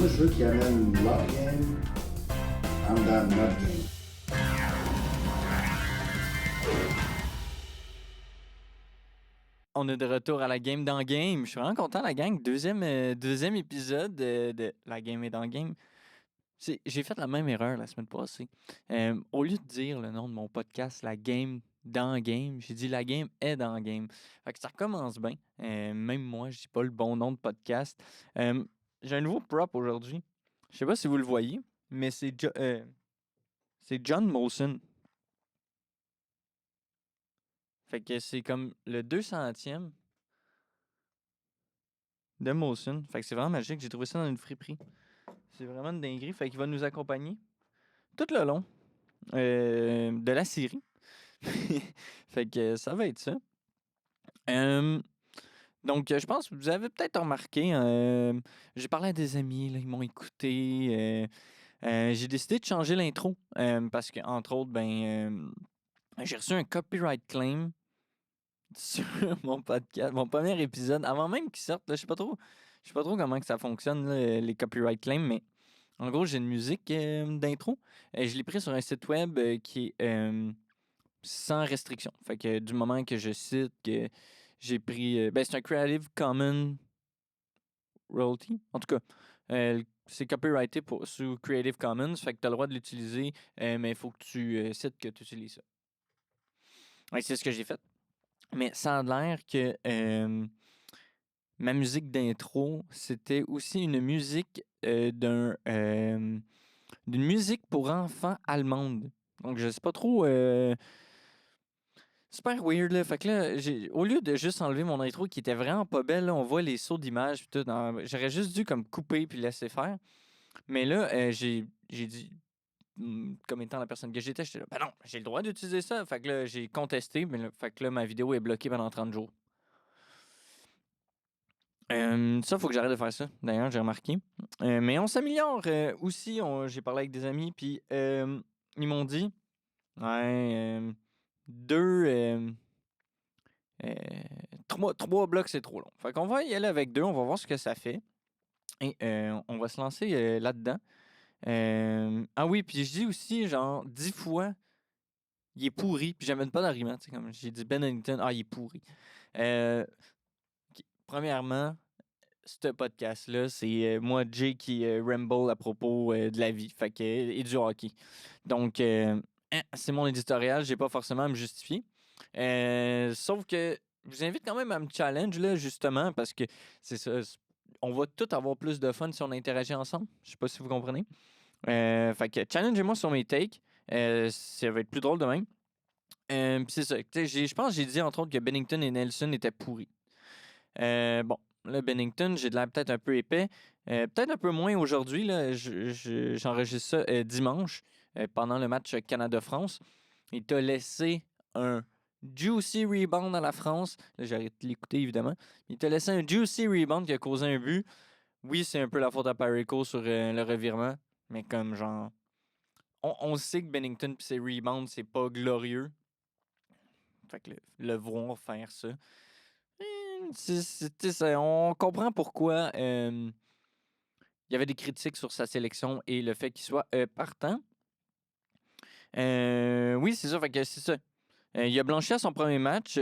Moi, je veux qu'ils amènent leur game en dedans de notre game. On est de retour à la Game dans Game. Je suis vraiment content, la gang. Deuxième épisode de la Game est dans Game. J'ai fait la même erreur la semaine passée. Au lieu de dire le nom de mon podcast, la Game dans Game, j'ai dit la Game est dans Game. Fait que ça commence bien. Même moi, je dis pas le bon nom de podcast. J'ai un nouveau prop aujourd'hui. Je sais pas si vous le voyez, mais c'est John Molson. Fait que c'est comme le 200e de Molson. Fait que c'est vraiment magique. J'ai trouvé ça dans une friperie. C'est vraiment une dinguerie. Fait qu'il va nous accompagner tout le long de la série. Fait que ça va être ça. Donc, je pense que vous avez peut-être remarqué, j'ai parlé à des amis, là, ils m'ont écouté. J'ai décidé de changer l'intro parce que, entre autres, j'ai reçu un copyright claim sur mon podcast, mon premier épisode, avant même qu'il sorte. Là, je sais pas trop comment que ça fonctionne, là, les copyright claims, mais en gros, j'ai une musique d'intro. Je l'ai pris sur un site web qui est sans restriction. Fait que du moment que je cite que j'ai pris... c'est un Creative Commons royalty. En tout cas, c'est copyrighté sous Creative Commons. Fait que tu as le droit de l'utiliser, mais il faut que tu cites que tu utilises ça. Ouais, c'est ce que j'ai fait. Mais ça a l'air que ma musique d'intro, c'était aussi une musique d'une musique pour enfants allemande. Donc, je sais pas trop. Super weird, là. Fait que là, au lieu de juste enlever mon intro qui était vraiment pas belle, là, on voit les sauts d'image. Tout. J'aurais juste dû comme couper puis laisser faire. Mais là, j'ai dit, comme étant la personne que j'étais là, ben non, j'ai le droit d'utiliser ça. Fait que là, j'ai contesté. Mais là, fait que là, ma vidéo est bloquée pendant 30 jours. Ça, faut que j'arrête de faire ça. D'ailleurs, j'ai remarqué. Mais on s'améliore aussi. J'ai parlé avec des amis, puis ils m'ont dit, ouais, deux, trois blocs, c'est trop long. Fait qu'on va y aller avec deux. On va voir ce que ça fait. Et on va se lancer là-dedans. Ah oui, puis je dis aussi, genre, 10 fois, il est pourri. Puis j'amène pas d'argument. Tu sais, comme j'ai dit Bennington, il est pourri. Premièrement, ce podcast-là, c'est moi, Jay, qui ramble à propos de la vie et du hockey. Donc, c'est mon éditorial, j'ai pas forcément à me justifier. Sauf que je vous invite quand même à me challenge, là, justement, parce que c'est ça. On va tous avoir plus de fun si on interagit ensemble. Je sais pas si vous comprenez. Fait que challengez-moi sur mes takes. Ça va être plus drôle de même. Puis c'est ça. Je pense que j'ai dit entre autres que Bennington et Nelson étaient pourris. Bon, là, Bennington, j'ai de l'air peut-être un peu épais. Peut-être un peu moins aujourd'hui. Là, j'enregistre ça dimanche pendant le match Canada-France. Il t'a laissé un juicy rebound à la France. Là, j'arrête de l'écouter, évidemment. Il t'a laissé un juicy rebound qui a causé un but. Oui, c'est un peu la faute à Perico sur le revirement. Mais comme genre... On sait que Bennington et ses rebounds, c'est pas glorieux. Fait que le voir faire ça... on comprend pourquoi il y avait des critiques sur sa sélection et le fait qu'il soit partant. Oui, c'est ça. Fait que c'est ça. Il a blanchi à son premier match.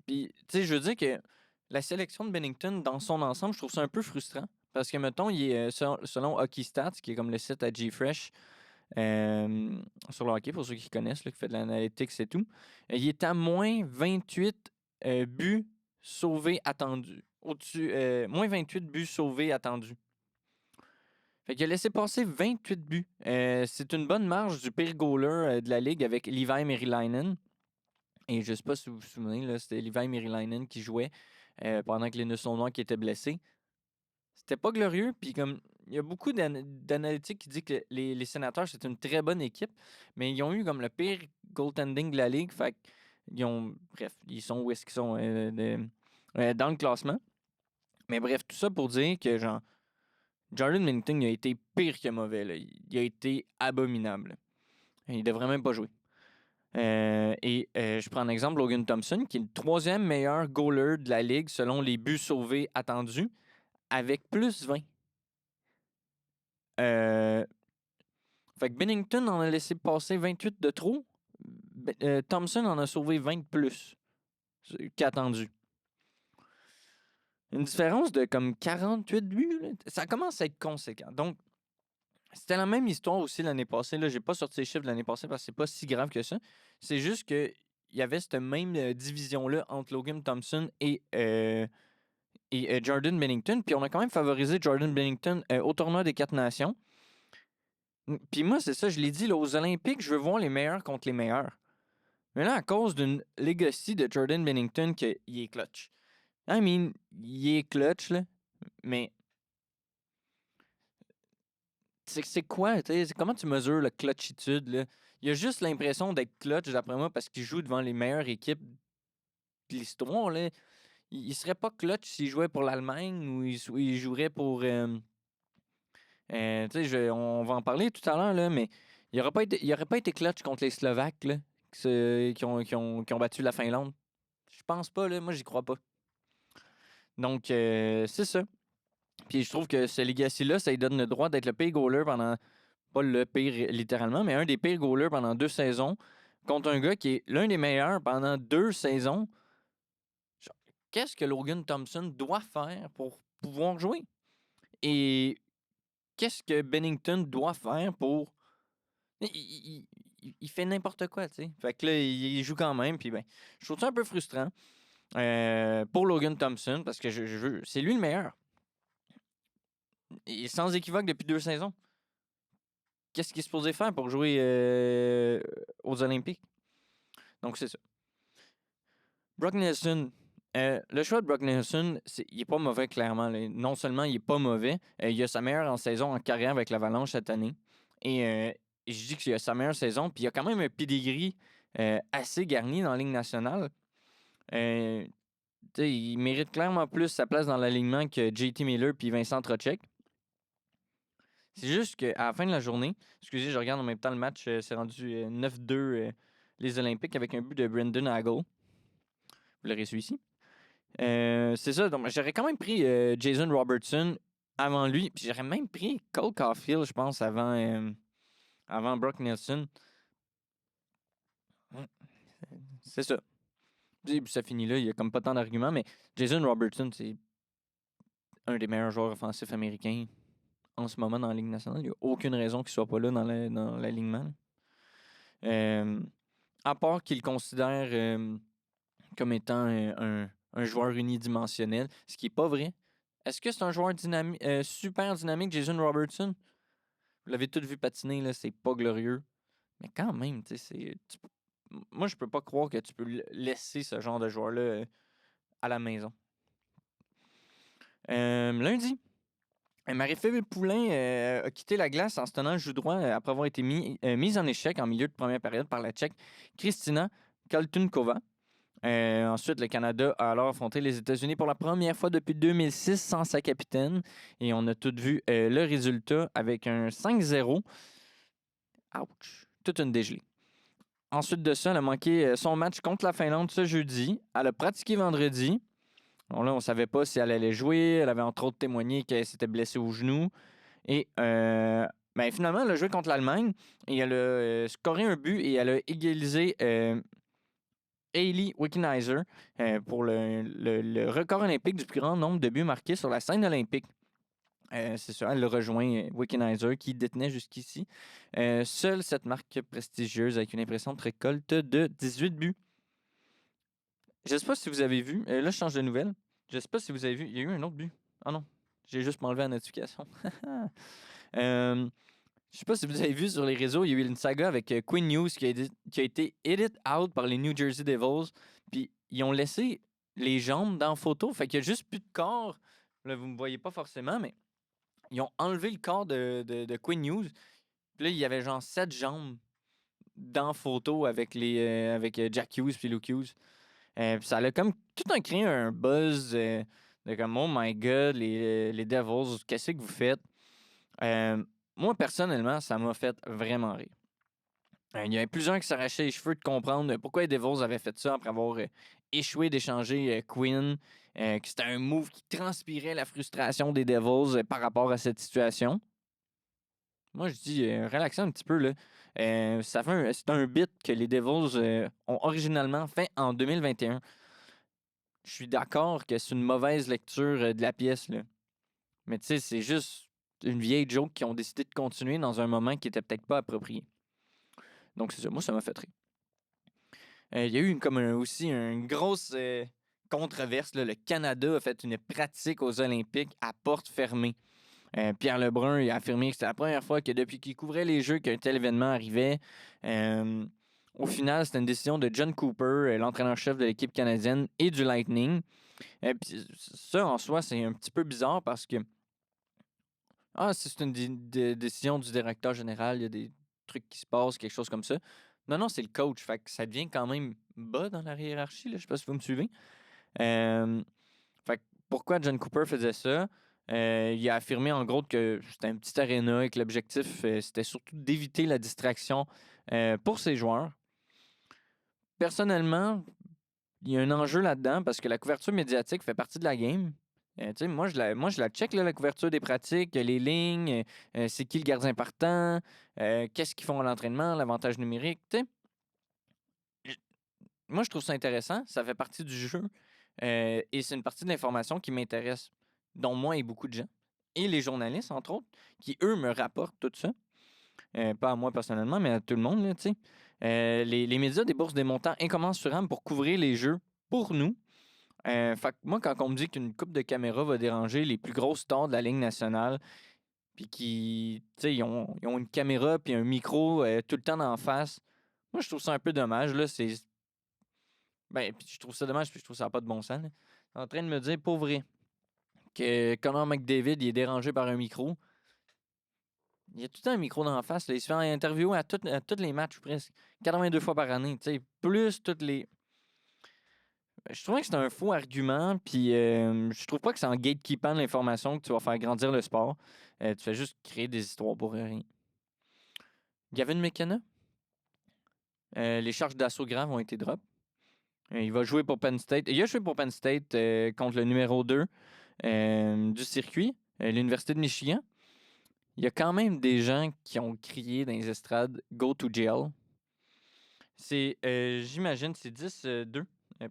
Puis, tu sais, je veux dire que la sélection de Bennington, dans son ensemble, je trouve ça un peu frustrant. Parce que, mettons, il est selon Hockey Stats, qui est comme le site à GFresh sur le hockey, pour ceux qui connaissent, là, qui fait de l'analytics et tout, il est à moins 28 buts sauvés attendus. Moins 28 buts sauvés attendus. Fait qu'il a laissé passer 28 buts. C'est une bonne marge du pire goaler de la ligue avec Levi Merilainen. Et je sais pas si vous vous souvenez, là, c'était Levi Merilainen qui jouait pendant que Linus Launois qui était blessé. C'était pas glorieux. Puis comme il y a beaucoup d'analytiques qui disent que les Sénateurs, c'est une très bonne équipe, mais ils ont eu comme le pire goaltending de la ligue. Fait bref, ils sont où est-ce qu'ils sont dans le classement. Mais bref, tout ça pour dire que genre Jordan Binnington, il a été pire que mauvais. Là. Il a été abominable. Il devrait même pas jouer. Je prends un exemple, Logan Thompson, qui est le troisième meilleur goaler de la ligue selon les buts sauvés attendus, avec plus 20. Fait que Binnington en a laissé passer 28 de trop. Thompson en a sauvé 20 de plus qu'attendu. Une différence de comme 48 buts. Là. Ça commence à être conséquent. Donc, c'était la même histoire aussi l'année passée. Là, j'ai pas sorti les chiffres de l'année passée parce que c'est pas si grave que ça. C'est juste que il y avait cette même division-là entre Logan Thompson et Jordan Binnington. Puis on a quand même favorisé Jordan Binnington au tournoi des 4 nations. Puis moi, c'est ça, je l'ai dit, là, aux Olympiques, je veux voir les meilleurs contre les meilleurs. Mais là, à cause d'une legacy de Jordan Binnington, qu'il est clutch. I mean, il est clutch, là, mais c'est quoi, tu sais? Comment tu mesures la clutchitude, là? Il a juste l'impression d'être clutch, d'après moi, parce qu'il joue devant les meilleures équipes de l'histoire, là. Il serait pas clutch s'il jouait pour l'Allemagne ou il jouerait pour... tu sais, on va en parler tout à l'heure, là, mais il aurait pas été clutch contre les Slovaques, là, qui ont battu la Finlande. Je pense pas, là. Moi, j'y crois pas. Donc, c'est ça. Puis je trouve que ce legacy-là, ça lui donne le droit d'être le pire goaler pendant... Pas le pire littéralement, mais un des pires goalers pendant 2 saisons contre un gars qui est l'un des meilleurs pendant 2 saisons. Genre, qu'est-ce que Logan Thompson doit faire pour pouvoir jouer? Et qu'est-ce que Bennington doit faire pour... Il fait n'importe quoi, tu sais. Fait que là, il joue quand même, puis ben, je trouve ça un peu frustrant pour Logan Thompson, parce que c'est lui le meilleur. Il est sans équivoque depuis 2 saisons. Qu'est-ce qu'il est supposé faire pour jouer aux Olympiques? Donc, c'est ça. Brock Nelson. Le choix de Brock Nelson, il est pas mauvais, clairement. Là. Non seulement il est pas mauvais, il a sa meilleure en saison en carrière avec l'Avalanche cette année. Et je dis qu'il a sa meilleure saison, puis il a quand même un pedigree assez garni dans la Ligue nationale. Il mérite clairement plus sa place dans l'alignement que JT Miller puis Vincent Trocheck. C'est juste qu'à la fin de la journée, excusez, je regarde en même temps le match, c'est rendu 9-2 les Olympiques avec un but de Brendan Hagel. Vous l'aurez su ici. C'est ça, donc j'aurais quand même pris Jason Robertson avant lui, puis j'aurais même pris Cole Caulfield, je pense, avant Brock Nelson. C'est ça. Puis ça finit là, il n'y a comme pas tant d'arguments, mais Jason Robertson, c'est un des meilleurs joueurs offensifs américains en ce moment dans la Ligue nationale. Il n'y a aucune raison qu'il ne soit pas là dans l'alignement. À part qu'il considère comme étant un joueur unidimensionnel, ce qui n'est pas vrai. Est-ce que c'est un joueur super dynamique, Jason Robertson? Vous l'avez tous vu patiner, là, c'est pas glorieux. Mais quand même, moi, je peux pas croire que tu peux laisser ce genre de joueur-là à la maison. Lundi, Marie-Philippe Poulin a quitté la glace en se tenant le joue droit après avoir été mise en échec en milieu de première période par la Tchèque Kristina Kaltunkova. Ensuite, le Canada a alors affronté les États-Unis pour la première fois depuis 2006 sans sa capitaine. Et on a tous vu le résultat avec un 5-0. Ouch! Toute une dégelée. Ensuite de ça, elle a manqué son match contre la Finlande ce jeudi. Elle a pratiqué vendredi. Bon, là, on ne savait pas si elle allait jouer. Elle avait entre autres témoigné qu'elle s'était blessée au genou. Et finalement, elle a joué contre l'Allemagne. Et elle a scoré un but et elle a égalisé Hayley Wickenheiser pour le record olympique du plus grand nombre de buts marqués sur la scène olympique. C'est ça, elle a rejoint Wickenheiser qui détenait jusqu'ici seule cette marque prestigieuse avec une impressionnante récolte de 18 buts. Je ne sais pas si vous avez vu, là je change de nouvelle, je ne sais pas si vous avez vu, il y a eu un autre but. Ah non, j'ai juste enlevé la notification. Je ne sais pas si vous avez vu sur les réseaux, il y a eu une saga avec Quinn Hughes qui a été edit out par les New Jersey Devils. Puis ils ont laissé les jambes dans la photo. Fait qu'il n'y a juste plus de corps. Là, vous ne me voyez pas forcément, mais ils ont enlevé le corps de Quinn Hughes. Puis là, il y avait genre 7 jambes dans la photo avec Jack Hughes puis Luke Hughes. Puis ça a comme tout un créé un buzz de comme oh my god, les Devils, qu'est-ce que vous faites? Moi, personnellement, ça m'a fait vraiment rire. Il y avait plusieurs qui s'arrachaient les cheveux de comprendre pourquoi les Devils avaient fait ça après avoir échoué d'échanger Quinn, que c'était un move qui transpirait la frustration des Devils par rapport à cette situation. Moi, je dis, relaxez un petit peu, là. C'est un bit que les Devils ont originalement fait en 2021. Je suis d'accord que c'est une mauvaise lecture de la pièce, là. Mais tu sais, c'est juste une vieille joke qui ont décidé de continuer dans un moment qui était peut-être pas approprié. Donc, c'est ça. Moi, ça m'a fait rire. Il y a eu aussi une grosse controverse, là. Le Canada a fait une pratique aux Olympiques à porte fermée. Pierre Lebrun il a affirmé que c'était la première fois que depuis qu'il couvrait les Jeux qu'un tel événement arrivait. Euh, Au final, c'était une décision de John Cooper, l'entraîneur-chef de l'équipe canadienne et du Lightning. Puis ça, en soi, c'est un petit peu bizarre parce que c'est une décision du directeur général, il y a des trucs qui se passent, quelque chose comme ça. Non, non, c'est le coach. Fait que ça devient quand même bas dans la hiérarchie, là. Je sais pas si vous me suivez. Euh, Fait que pourquoi John Cooper faisait ça? Il a affirmé en gros que c'était un petit aréna et que l'objectif, c'était surtout d'éviter la distraction pour ses joueurs. Personnellement, il y a un enjeu là-dedans parce que la couverture médiatique fait partie de la game. Tu sais, moi, je la check, là, la couverture des pratiques, les lignes, c'est qui le gardien partant, qu'est-ce qu'ils font à l'entraînement, l'avantage numérique. Tu sais, moi, je trouve ça intéressant. Ça fait partie du jeu. Et c'est une partie de l'information qui m'intéresse, dont moi et beaucoup de gens. Et les journalistes, entre autres, qui, eux, me rapportent tout ça. Pas à moi personnellement, mais à tout le monde, là, tu sais. Les médias déboursent des montants incommensurables pour couvrir les jeux pour nous. Fait que moi, quand on me dit qu'une coupe de caméra va déranger les plus grosses stars de la Ligue nationale, puis qui, tu sais, ils ont une caméra puis un micro tout le temps en face, moi, je trouve ça un peu dommage, là. Puis je trouve ça dommage, puis je trouve ça pas de bon sens, là. T'es en train de me dire, pour vrai, que Connor McDavid, il est dérangé par un micro. Il y a tout le temps un micro d'en face, là. Il se fait interviewer à tous les matchs, presque. 82 fois par année, tu sais. Plus toutes les... Je trouvais que c'est un faux argument, puis je trouve pas que c'est en gatekeepant l'information que tu vas faire grandir le sport. Tu fais juste créer des histoires pour rien. Gavin McKenna, les charges d'assaut grave ont été drop. Il va jouer pour Penn State. Il a joué pour Penn State contre le numéro 2 du circuit, l'Université de Michigan. Il y a quand même des gens qui ont crié dans les estrades « Go to jail ». C'est, j'imagine, c'est 10-2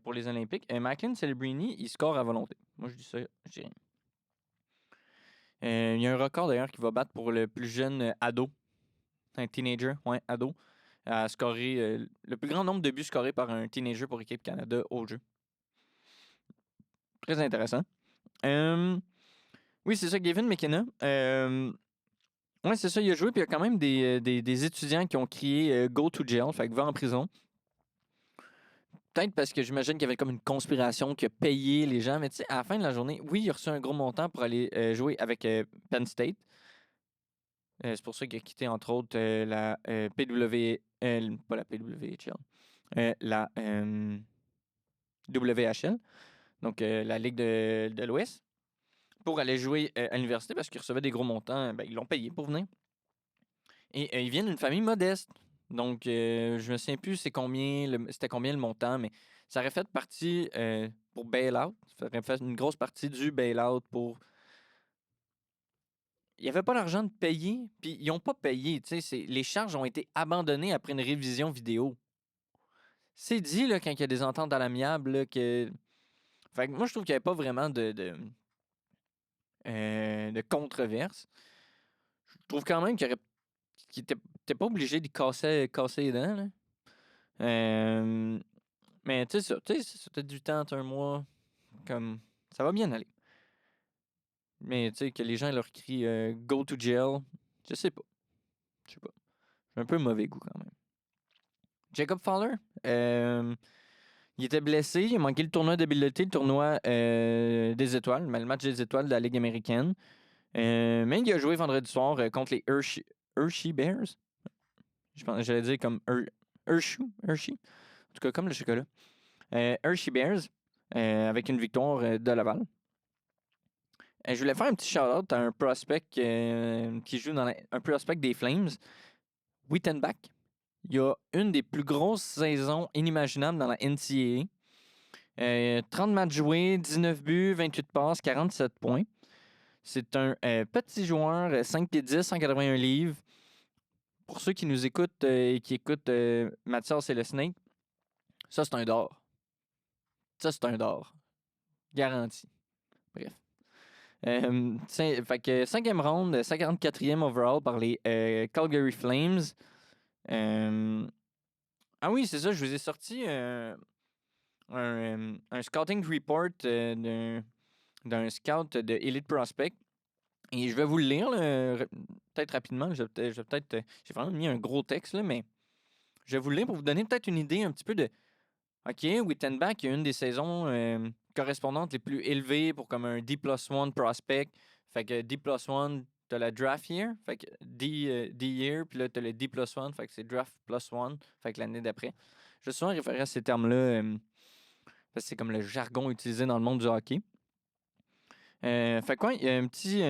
pour les Olympiques. Macklin Celebrini, il score à volonté. Moi, je dis ça, je dis rien. Il y a un record d'ailleurs qui va battre pour le plus jeune ado, un teenager, ado, à scorer le plus grand nombre de buts scorés par un teenager pour Équipe Canada au jeu. Très intéressant. Oui, c'est ça, Gavin McKenna. C'est ça, il a joué, puis il y a quand même des étudiants qui ont crié Go to jail, fait que va en prison. Peut-être parce que j'imagine qu'il y avait comme une conspiration qui a payé les gens, mais tu sais, à la fin de la journée, oui, il a reçu un gros montant pour aller jouer avec Penn State. C'est pour ça qu'il a quitté, entre autres, la pas la PWHL, la WHL, donc la Ligue de l'Ouest, pour aller jouer à l'université parce qu'il recevait des gros montants. Ils l'ont payé pour venir. Et il vient d'une famille modeste. Donc, je me souviens plus c'était combien le montant, mais ça aurait fait partie pour bail-out. Ça aurait fait une grosse partie du bail-out pour... Il n'y avait pas l'argent de payer, puis ils n'ont pas payé. Les charges ont été abandonnées après une révision vidéo. C'est dit, là, quand il y a des ententes à l'amiable, là, que... Fait que moi, je trouve qu'il n'y avait pas vraiment de controverse. Je trouve quand même qu'il n'était pas obligé de casser les dents, là. Mais tu sais, ça peut-être du temps, un mois, comme ça va bien aller. Mais tu sais, que les gens leur crient Go to jail, je sais pas. J'ai un peu mauvais goût quand même. Jacob Fowler, il était blessé, il a manqué le tournoi d'habileté, le tournoi des étoiles, mais le match des étoiles de la Ligue américaine. Mais il a joué vendredi soir contre les Hershey Bears. J'allais dire comme Hershey. En tout cas, comme le chocolat. Hershey Bears, avec une victoire de Laval. Je voulais faire un petit shout-out à un prospect qui joue dans un prospect des Flames, Wittenbach. Il a une des plus grosses saisons inimaginables dans la NCAA. 30 matchs joués, 19 buts, 28 passes, 47 points. C'est un petit joueur, 5 pieds 10, 181 livres. Pour ceux qui nous écoutent et qui écoutent Mathias et le Snake, ça, c'est un d'or. Ça, c'est un d'or. Garanti. Bref. Fait que 5e round, 54e overall par les Calgary Flames. Ah oui, c'est ça, je vous ai sorti un scouting report d'un scout de Elite Prospect. Et je vais vous le lire, là, peut-être rapidement. J'ai vraiment mis un gros texte, là, mais je vais vous le lire pour vous donner peut-être une idée un petit peu de. OK, Wittenbach a une des saisons correspondantes les plus élevées pour comme un D+1 prospect. Fait que D+1, t'as la draft year. Fait que D year, puis là, t'as le D+1. Fait que c'est draft +1. Fait que l'année d'après. Je vais souvent référer à ces termes-là parce que c'est comme le jargon utilisé dans le monde du hockey. Fait quoi, il y a un petit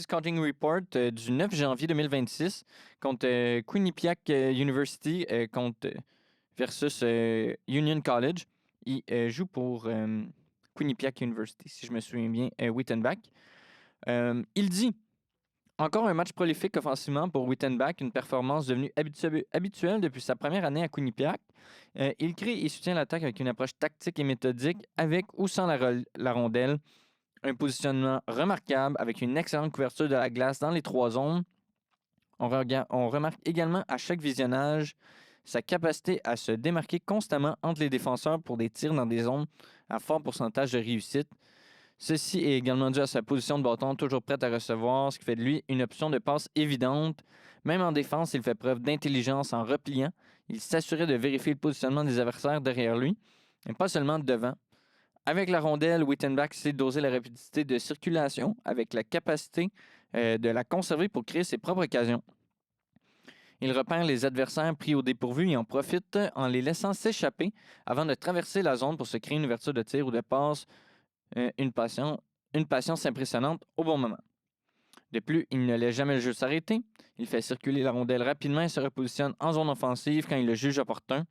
scouting report du 9 janvier 2026 contre Quinnipiac University versus Union College. Il joue pour Quinnipiac University, si je me souviens bien, Wittenbach. Il dit encore un match prolifique offensivement pour Wittenbach, une performance devenue habituelle depuis sa première année à Quinnipiac. Il crée et soutient l'attaque avec une approche tactique et méthodique, avec ou sans la rondelle. Un positionnement remarquable avec une excellente couverture de la glace dans les 3 zones. On remarque également à chaque visionnage sa capacité à se démarquer constamment entre les défenseurs pour des tirs dans des zones à fort pourcentage de réussite. Ceci est également dû à sa position de bâton toujours prête à recevoir, ce qui fait de lui une option de passe évidente. Même en défense, il fait preuve d'intelligence en repliant. Il s'assurait de vérifier le positionnement des adversaires derrière lui, et pas seulement devant. Avec la rondelle, Wittenbach sait doser la rapidité de circulation avec la capacité de la conserver pour créer ses propres occasions. Il repère les adversaires pris au dépourvu et en profite en les laissant s'échapper avant de traverser la zone pour se créer une ouverture de tir ou de passe, une patience impressionnante au bon moment. De plus, il ne laisse jamais le jeu s'arrêter. Il fait circuler la rondelle rapidement et se repositionne en zone offensive quand il le juge opportun.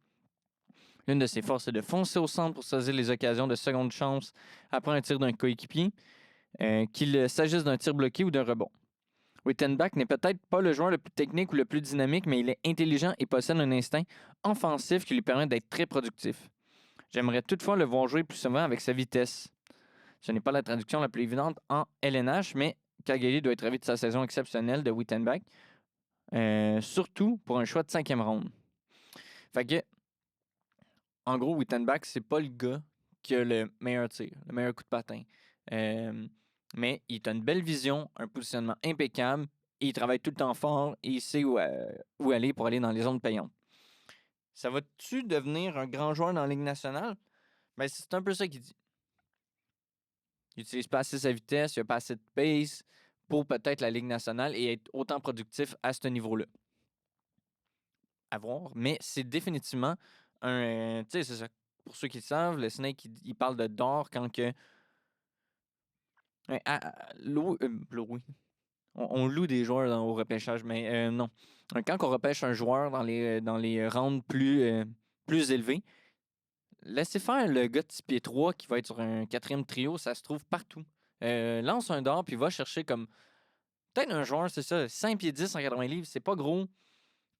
L'une de ses forces est de foncer au centre pour saisir les occasions de seconde chance après un tir d'un coéquipier, qu'il s'agisse d'un tir bloqué ou d'un rebond. Wittenbach n'est peut-être pas le joueur le plus technique ou le plus dynamique, mais il est intelligent et possède un instinct offensif qui lui permet d'être très productif. J'aimerais toutefois le voir jouer plus souvent avec sa vitesse. Ce n'est pas la traduction la plus évidente en LNH, mais Calgary doit être ravi de sa saison exceptionnelle de Wittenbach, surtout pour un choix de 5e ronde. Fait que, en gros, Wittenbach, c'est pas le gars qui a le meilleur tir, le meilleur coup de patin. Mais il a une belle vision, un positionnement impeccable, et il travaille tout le temps fort et il sait où aller pour aller dans les zones payantes. Ça va-tu devenir un grand joueur dans la Ligue nationale? Ben, c'est un peu ça qu'il dit. Il n'utilise pas assez sa vitesse, il n'a pas assez de pace pour peut-être la Ligue nationale et être autant productif à ce niveau-là. À voir, mais c'est définitivement un... tu sais, c'est ça. Pour ceux qui le savent, le Snake, il parle de d'or quand que... oui. On loue des joueurs au repêchage, mais non. Quand on repêche un joueur dans les rounds plus élevés, laissez faire le gars de 6 pieds 3 qui va être sur un 4e trio, ça se trouve partout. Lance un d'or, puis va chercher comme... Peut-être un joueur, c'est ça, 5 pieds 10, 180 livres, c'est pas gros,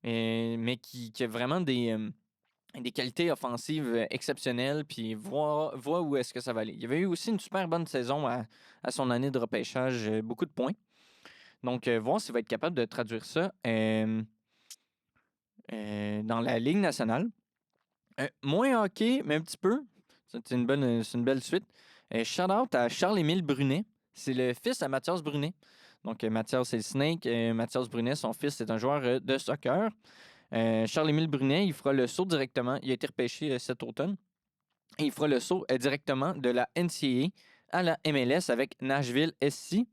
mais qui a vraiment des qualités offensives exceptionnelles, puis voit où est-ce que ça va aller. Il y avait eu aussi une super bonne saison à son année de repêchage, beaucoup de points. Donc, voir s'il va être capable de traduire ça dans la Ligue nationale. Moins hockey, mais un petit peu. C'est une belle suite. Shout-out à Charles-Émile Brunet. C'est le fils à Mathias Brunet. Donc, Mathias, c'est le Snake. Mathias Brunet, son fils, c'est un joueur de soccer. Charles-Émile Brunet, il fera le saut directement. Il a été repêché cet automne. Et il fera le saut directement de la NCAA à la MLS avec Nashville SC.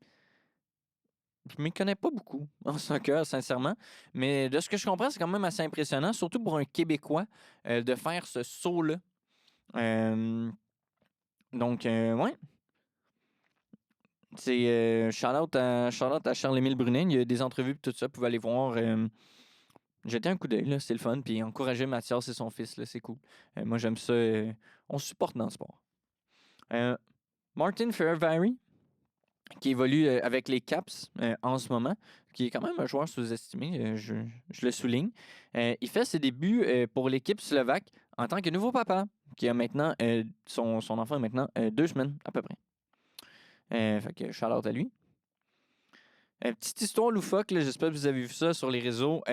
Je ne m'y connais pas beaucoup en soccer, sincèrement. Mais de ce que je comprends, c'est quand même assez impressionnant, surtout pour un Québécois, de faire ce saut-là. Donc, ouais. C'est shout-out à Charles-Émile Brunet. Il y a des entrevues et tout ça. Vous pouvez aller voir. Jeter un coup d'œil, là, c'est le fun. Puis encourager Mathias et son fils, là, c'est cool. Moi, j'aime ça. On se supporte dans le sport. Martin Fehervary. qui évolue avec les Caps en ce moment, qui est quand même un joueur sous-estimé, je le souligne. Il fait ses débuts pour l'équipe slovaque en tant que nouveau papa, qui a maintenant, son enfant a maintenant 2 semaines à peu près. Fait que shout-out à lui. Petite histoire loufoque, là, j'espère que vous avez vu ça sur les réseaux.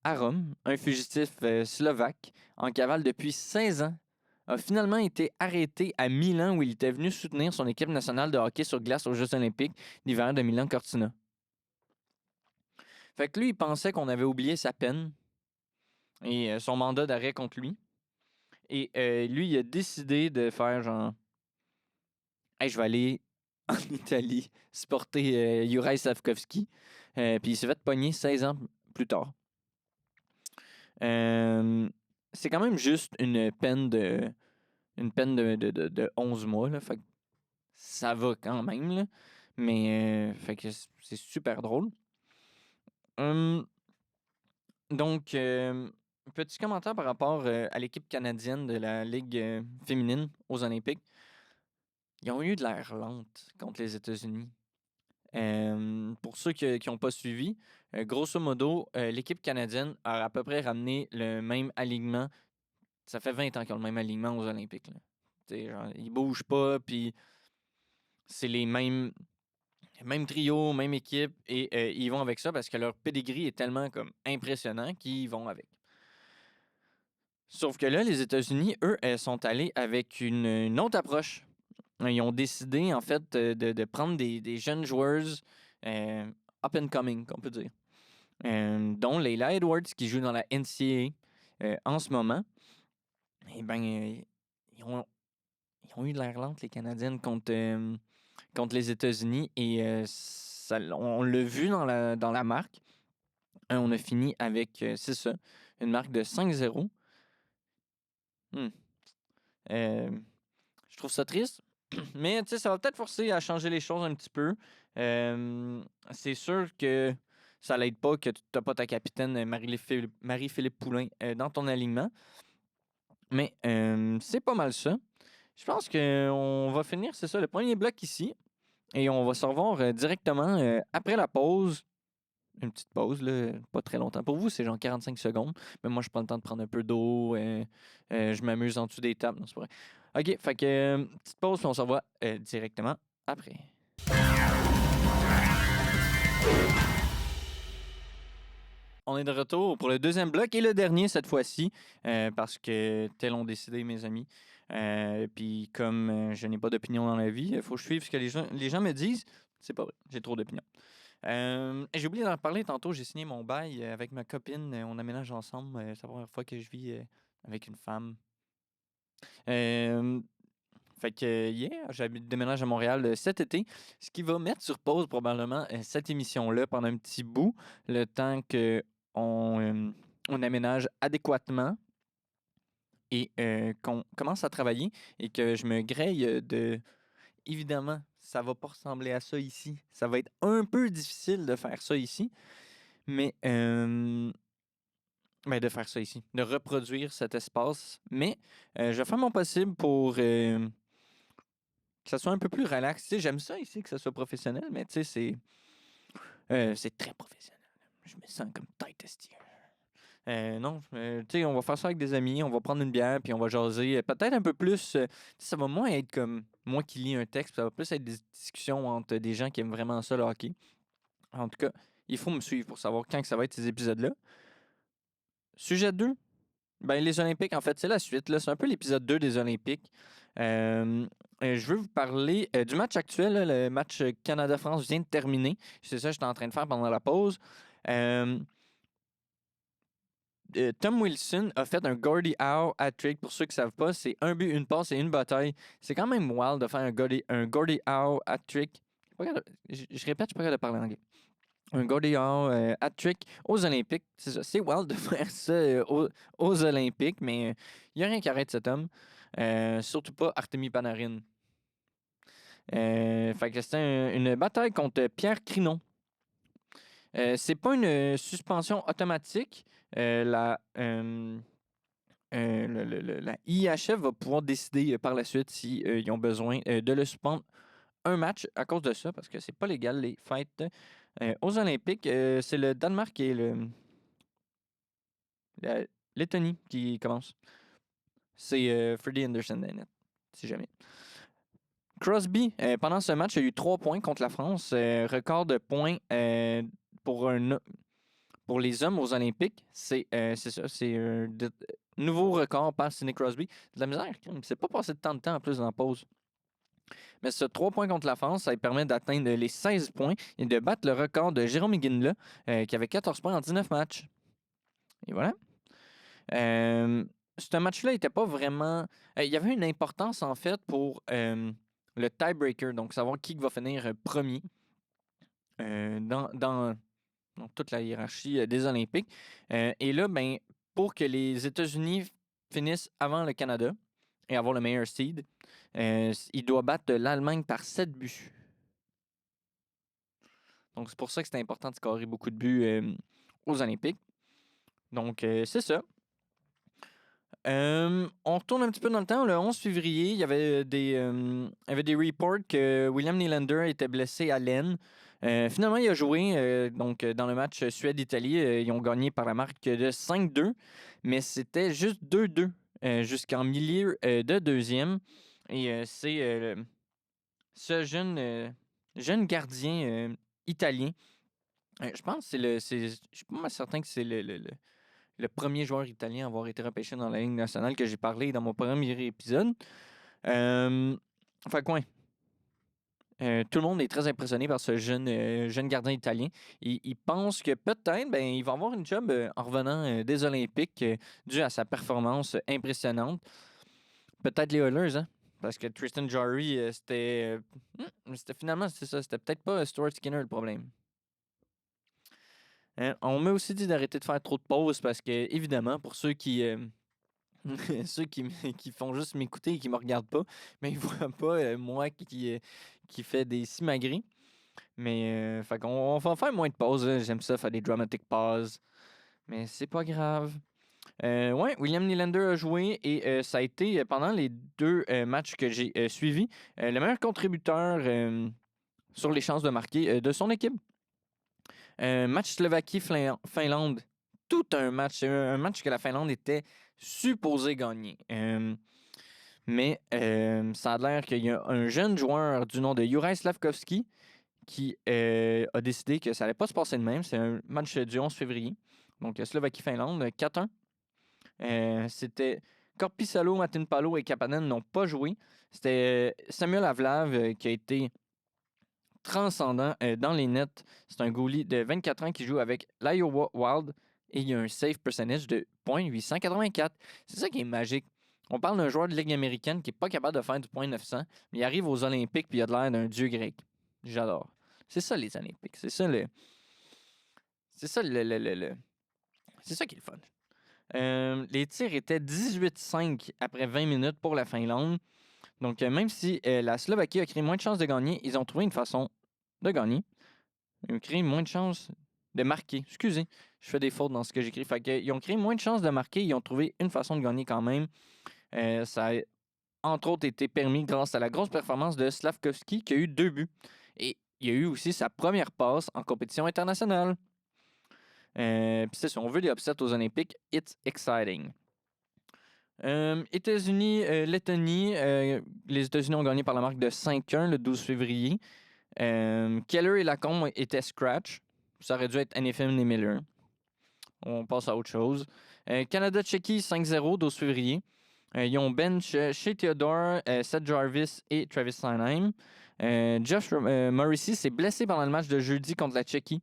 À Rome, un fugitif slovaque en cavale depuis 16 ans a finalement été arrêté à Milan où il était venu soutenir son équipe nationale de hockey sur glace aux Jeux olympiques d'hiver de Milan-Cortina. Fait que lui, il pensait qu'on avait oublié sa peine et son mandat d'arrêt contre lui. Et lui, il a décidé de faire genre « Hey, je vais aller en Italie supporter Juraj Slavkovski. » Puis il s'est fait pogner 16 ans plus tard. C'est quand même juste une peine de 11 mois. Là, fait que ça va quand même. Là, mais fait que c'est super drôle. Donc, petit commentaire par rapport à l'équipe canadienne de la Ligue féminine aux Olympiques. Ils ont eu de l'air lente contre les États-Unis. Pour ceux qui n'ont pas suivi, grosso modo, l'équipe canadienne a à peu près ramené le même alignement. Ça fait 20 ans qu'ils ont le même alignement aux Olympiques. Là. Genre, ils bougent pas, puis c'est les mêmes trios, même équipe, et ils vont avec ça parce que leur pedigree est tellement comme impressionnant qu'ils vont avec. Sauf que là, les États-Unis, eux, sont allés avec une autre approche. Ils ont décidé, en fait, de prendre des jeunes joueuses up and coming, qu'on peut dire. Dont Layla Edwards, qui joue dans la NCAA en ce moment. Eh bien, ils ont eu de l'air lente, les Canadiennes, contre les États-Unis. Et on l'a vu dans la marque. On a fini avec, c'est ça, une marque de 5-0. Je trouve ça triste. Mais tu sais, ça va peut-être forcer à changer les choses un petit peu. C'est sûr que ça l'aide pas que tu n'as pas ta capitaine Marie-Philippe Poulin dans ton alignement. Mais c'est pas mal ça. Je pense qu'on va finir, c'est ça, le premier bloc ici. Et on va se revoir directement après la pause. Une petite pause, là, pas très longtemps. Pour vous, c'est genre 45 secondes. Mais moi, je prends le temps de prendre un peu d'eau. Je m'amuse en dessous des tables. Non, c'est pas vrai. OK, fait que petite pause, puis on se revoit directement après. On est de retour pour le deuxième bloc et le dernier cette fois-ci, parce que tel ont décidé mes amis. Puis comme je n'ai pas d'opinion dans la vie, il faut que je suive ce que les gens me disent. C'est pas vrai, j'ai trop d'opinions. J'ai oublié d'en parler tantôt, j'ai signé mon bail avec ma copine, on aménage ensemble, c'est la première fois que je vis avec une femme. Fait que déménage à Montréal cet été, ce qui va mettre sur pause probablement cette émission-là pendant un petit bout, le temps qu'on aménage adéquatement et qu'on commence à travailler et que je me graille de... Évidemment, ça va pas ressembler à ça ici. Ça va être un peu difficile de faire ça ici, mais de faire ça ici, de reproduire cet espace. Mais je vais faire mon possible pour que ça soit un peu plus relax. Tu sais, j'aime ça ici, que ça soit professionnel, mais tu sais, c'est très professionnel. Je me sens comme tight esti. Non, tu sais, on va faire ça avec des amis, on va prendre une bière, puis on va jaser. Peut-être un peu plus. Ça va moins être comme moi qui lis un texte, ça va plus être des discussions entre des gens qui aiment vraiment ça, le hockey. En tout cas, il faut me suivre pour savoir quand que ça va être ces épisodes-là. Sujet 2, ben, les Olympiques, en fait, c'est la suite. Là. C'est un peu l'épisode 2 des Olympiques. Je veux vous parler du match actuel. Là, le match Canada-France vient de terminer. C'est ça que j'étais en train de faire pendant la pause. Tom Wilson a fait un Gordie Howe hat-trick. Pour ceux qui ne savent pas, c'est un but, une passe et une bataille. C'est quand même wild de faire un Gordie Howe hat-trick. Je répète, je ne suis pas capable de parler anglais. Un Gordie Howe hat-trick aux Olympiques. C'est ça. C'est wild de faire ça aux Olympiques, mais il n'y a rien qui arrête cet homme. Surtout pas Artemi Panarin. Fait que c'était une bataille contre Pierre Crinon. C'est pas une suspension automatique. La IHF va pouvoir décider par la suite s'ils ont besoin de le suspendre un match à cause de ça, parce que c'est pas légal les fêtes aux Olympiques. C'est le Danemark et la Lettonie qui commence. C'est Freddie Anderson dans les nets, si jamais. Crosby, pendant ce match, a eu 3 points contre la France. Record de points pour pour les hommes aux Olympiques. C'est ça. C'est un nouveau record par Sidney Crosby. De la misère, il s'est pas passé de temps en plus dans la pause. Mais ce 3 points contre la France, ça lui permet d'atteindre les 16 points et de battre le record de Jérôme Iginla, qui avait 14 points en 19 matchs. Et voilà. Ce match-là n'était pas vraiment. Il y avait une importance, en fait, pour le tiebreaker, donc savoir qui va finir premier dans toute la hiérarchie des Olympiques. Et là, ben, pour que les États-Unis finissent avant le Canada et avoir le meilleur seed, il doit battre l'Allemagne par 7 buts. Donc, c'est pour ça que c'est important de scorer beaucoup de buts aux Olympiques. Donc, c'est ça. On retourne un petit peu dans le temps. Le 11 février, il y avait des reports que William Nylander était blessé à l'aine. Finalement, il a joué donc, dans le match Suède-Italie. Ils ont gagné par la marque de 5-2, mais c'était juste 2-2 jusqu'en milieu de deuxième. Et c'est ce jeune gardien italien. Je pense que je suis pas mal certain que c'est le premier joueur italien à avoir été repêché dans la Ligue nationale que j'ai parlé dans mon premier épisode. Fait quoi? Tout le monde est très impressionné par ce jeune gardien italien. Il pense que peut-être il va avoir une job en revenant des Olympiques dû à sa performance impressionnante. Peut-être les Oilers, hein? Parce que Tristan Jarry, c'était finalement, c'est ça. C'était peut-être pas Stuart Skinner le problème. On m'a aussi dit d'arrêter de faire trop de pauses parce que, évidemment, pour ceux qui ceux qui font juste m'écouter et qui me regardent pas, mais ils voient pas moi qui fait des simagrées. Mais fait qu'on va faire moins de pauses. J'aime ça, faire des dramatic pauses. Mais c'est pas grave. Ouais, William Nylander a joué et ça a été pendant les 2 matchs que j'ai suivis le meilleur contributeur sur les chances de marquer de son équipe. Match Slovaquie-Finlande. Tout un match. C'est un match que la Finlande était supposée gagner. Mais ça a l'air qu'il y a un jeune joueur du nom de Juraj Slafkovský qui a décidé que ça allait pas se passer de même. C'est un match du 11 février. Donc, Slovaquie-Finlande, 4-1. C'était Korpisalo, Matinpalo et Kapanen n'ont pas joué. C'était Samuel Avlav qui a été transcendant dans les nets. C'est un goalie de 24 ans qui joue avec l'Iowa Wild et il a un save percentage de .884. C'est ça qui est magique. On parle d'un joueur de Ligue américaine qui n'est pas capable de faire du .900, mais il arrive aux Olympiques puis il a de l'air d'un dieu grec. J'adore. C'est ça les Olympiques. C'est ça le. C'est ça C'est ça qui est le fun. Les tirs étaient 18-5 après 20 minutes pour la Finlande. Donc, même si la Slovaquie a créé moins de chances de gagner, ils ont trouvé une façon de gagner. Ils ont créé moins de chances de marquer. Excusez, je fais des fautes dans ce que j'écris. Fait qu'ils ont créé moins de chances de marquer. Ils ont trouvé une façon de gagner quand même. Ça a, entre autres, été permis grâce à la grosse performance de Slafkovský qui a eu 2 buts. Et il a eu aussi sa première passe en compétition internationale. Puis c'est ça, on veut des upsets aux Olympiques. It's exciting. États-Unis, Lettonie. Les États-Unis ont gagné par la marque de 5-1 le 12 février. Keller et Lacombe étaient scratch. Ça aurait dû être Anyfim et Miller. On passe à autre chose. Canada-Tchéquie 5-0, 12 février. Ils ont bench chez Theodore, Seth Jarvis et Travis Steinheim. Josh Morrissey s'est blessé pendant le match de jeudi contre la Tchéquie.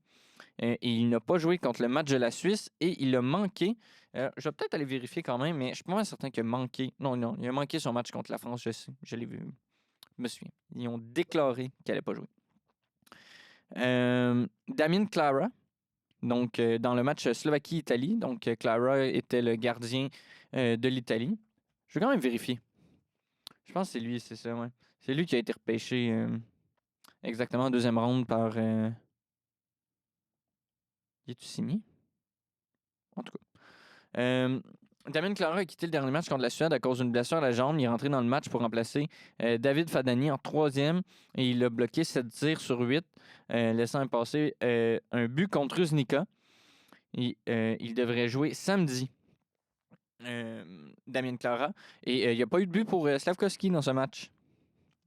Et il n'a pas joué contre le match de la Suisse et il a manqué. Je vais peut-être aller vérifier quand même, mais je suis pas mal certain qu'il a manqué. Non, il a manqué son match contre la France, je sais. Je l'ai vu. Je me souviens. Ils ont déclaré qu'il n'allait pas jouer. Damien Clara, donc dans le match Slovaquie-Italie. Donc Clara était le gardien de l'Italie. Je vais quand même vérifier. Je pense que c'est lui, c'est ça, ouais. C'est lui qui a été repêché exactement en 2e ronde par. Il est-tu signé? En tout cas. Damien Clara a quitté le dernier match contre la Suède à cause d'une blessure à la jambe. Il est rentré dans le match pour remplacer David Fadani en troisième et il a bloqué 7 tirs sur 8, laissant passer un but contre Uznica. Il devrait jouer samedi, Damien Clara. Et il n'y a pas eu de but pour Slavkovski dans ce match.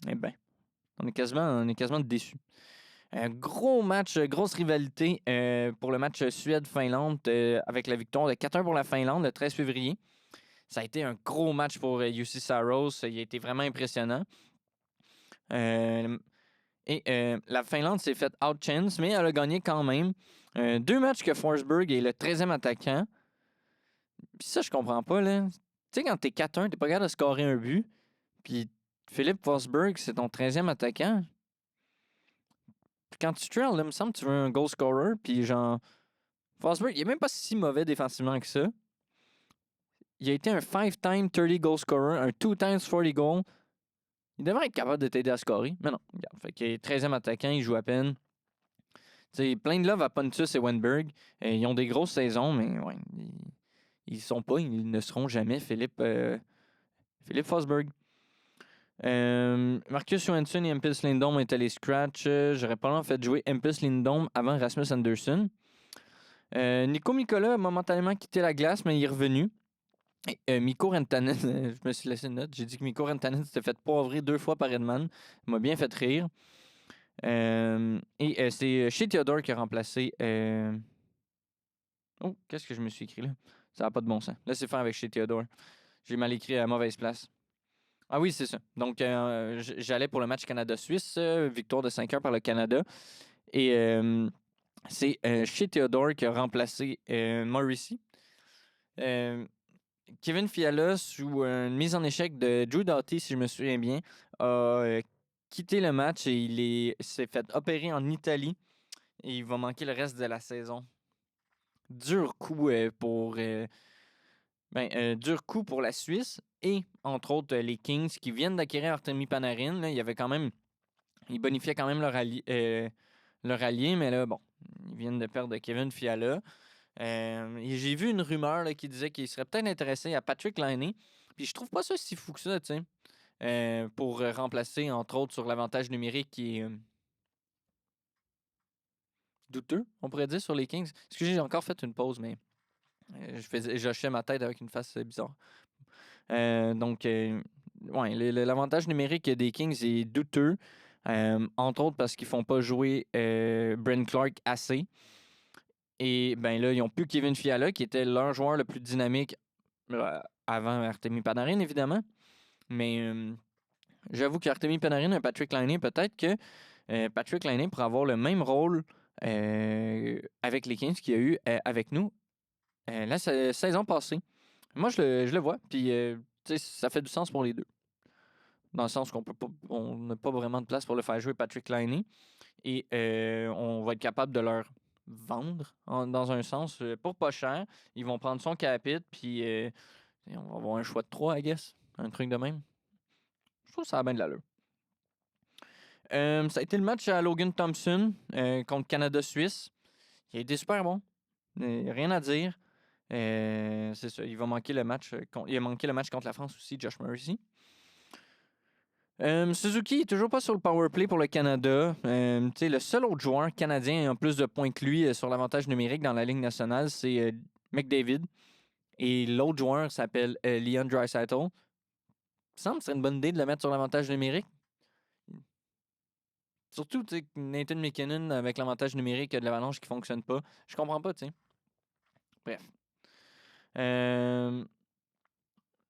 Eh bien, on est quasiment déçus. Un gros match, grosse rivalité pour le match Suède-Finlande avec la victoire de 4-1 pour la Finlande le 13 février. Ça a été un gros match pour UC Saros. Il a été vraiment impressionnant. La Finlande s'est fait outchance, mais elle a gagné quand même. 2 matchs que Forsberg est le 13e attaquant. Puis ça, je comprends pas, là. Tu sais, quand t'es 4-1, t'es pas capable de scorer un but. Puis Philippe Forsberg, c'est ton 13e attaquant. Puis quand tu trails, là, il me semble que tu veux un goal scorer. Puis genre, Forsberg, il est même pas si mauvais défensivement que ça. Il a été un 5-time 30 goal scorer, un 2 times 40 goals. Il devrait être capable de t'aider à scorer. Mais non, regarde. Fait qu'il est 13e attaquant, il joue à peine. T'sais, plein de love à Pontus et Wenberg. Ils ont des grosses saisons, mais ouais, ils sont pas, ils ne seront jamais Philippe Forsberg. Marcus Johansson et Hampus Lindholm étaient les scratch. J'aurais probablement fait jouer Hampus Lindholm avant Rasmus Andersson. Nico Mikola a momentanément quitté la glace, mais il est revenu. Mikko Rantanen, je me suis laissé une note. J'ai dit que Mikko Rantanen s'était fait poivrer 2 fois par Edman. Il m'a bien fait rire. C'est chez Theodore qui a remplacé. Oh, qu'est-ce que je me suis écrit là? Ça n'a pas de bon sens. Laissez faire avec chez Theodore. J'ai mal écrit à la mauvaise place. Ah oui, c'est ça. Donc, j'allais pour le match Canada-Suisse. Victoire de 5-1 par le Canada. Et c'est chez Theodore qui a remplacé Morrissey. Kevin Fiala, sous une mise en échec de Drew Doughty, si je me souviens bien, a quitté le match et il s'est fait opérer en Italie. Et il va manquer le reste de la saison. Dur coup dur coup pour la Suisse et, entre autres, les Kings qui viennent d'acquérir Artemi Panarin. Là, ils bonifiaient quand même leur allié, mais là, bon, ils viennent de perdre Kevin Fiala. J'ai vu une rumeur là, qui disait qu'il serait peut-être intéressé à Patrick Laine. Puis je trouve pas ça si fou que ça, tu sais. Pour remplacer, entre autres, sur l'avantage numérique qui est douteux, on pourrait dire, sur les Kings. Excusez, j'ai encore fait une pause, mais j'hochais ma tête avec une face bizarre. L'avantage numérique des Kings est douteux. Entre autres parce qu'ils font pas jouer Brent Clark assez. Et ben là, ils n'ont plus Kevin Fiala, qui était leur joueur le plus dynamique avant Artemi Panarin, évidemment. Mais j'avoue qu'Artemi Panarin et Patrick Laine, peut-être que Patrick Laine pourrait avoir le même rôle avec les Kings qu'il y a eu avec nous la saison passée. Moi, je le vois. Puis, ça fait du sens pour les deux. Dans le sens on n'a pas vraiment de place pour le faire jouer Patrick Laine. Et on va être capable de leur vendre, dans un sens, pour pas cher. Ils vont prendre son capite, puis on va avoir un choix de 3, I guess. Un truc de même. Je trouve que ça a bien de l'allure. Ça a été le match à Logan Thompson contre Canada-Suisse. Il a été super bon. Rien à dire. C'est ça. Il va manquer le match. Il a manqué le match contre la France aussi, Josh Morrissey. Suzuki est toujours pas sur le power play pour le Canada. Le seul autre joueur canadien ayant plus de points que lui sur l'avantage numérique dans la Ligue nationale, c'est McDavid. Et l'autre joueur s'appelle Leon Draisaitl. Il me semble que ce serait une bonne idée de le mettre sur l'avantage numérique. Surtout, Nathan McKinnon avec l'avantage numérique de l'Avalanche qui fonctionne pas. Je comprends pas, tu sais. Bref.